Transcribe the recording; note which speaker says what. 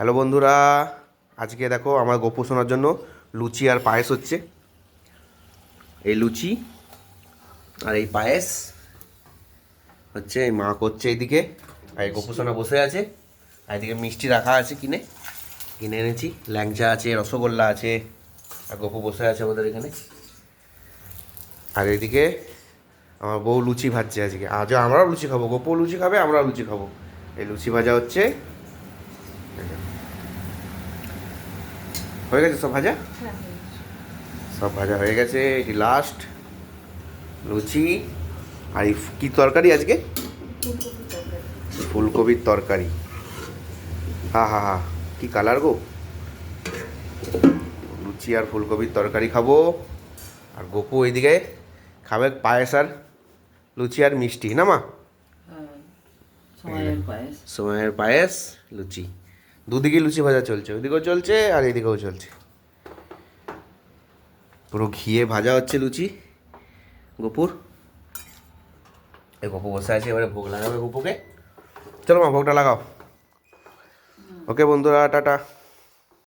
Speaker 1: Hello বন্ধুরা, আজকে দেখো আমার গোপু শোনার জন্য লুচি আর পায়েস হচ্ছে। এই লুচি আর এই পায়েস হচ্ছে, এই মা করছে এইদিকে, আর এই গোপু সোনা বসে আছে। আর এদিকে মিষ্টি রাখা আছে, কিনে এনেছি। ল্যাংচা আছে, রসগোল্লা আছে, আর গোপু বসে আছে আমাদের এখানে। আর এদিকে আমার বউ লুচি ভাজছে আজকে। আজ আমরাও লুচি খাবো, গোপু লুচি খাবে, আমরাও লুচি খাবো। এই লুচি ভাজা হচ্ছে, হয়ে গেছে সব ভাজা, সব ভাজা হয়ে গেছে। এটি লাস্ট লুচি। আর এই কী তরকারি আজকে? ফুলকপির তরকারি। হা হা হা, কি কালার গো! লুচি আর ফুলকপির তরকারি খাবো। আর গোপু ওইদিকে খাবে পায়েস আর লুচি আর মিষ্টি, না মা? সময়ের পায়েস, লুচি, দুদিকে লুচি ভাজা চলছে, ওইদিকেও চলছে আর এইদিকেও চলছে। পুরো ঘিয়ে ভাজা হচ্ছে লুচি গোপুর। এই গোপু বসে আছে, এবারে ভোগ লাগাবে গোপুকে। চলো মা, ভোগটা লাগাও। ওকে বন্ধুরা, টাটা।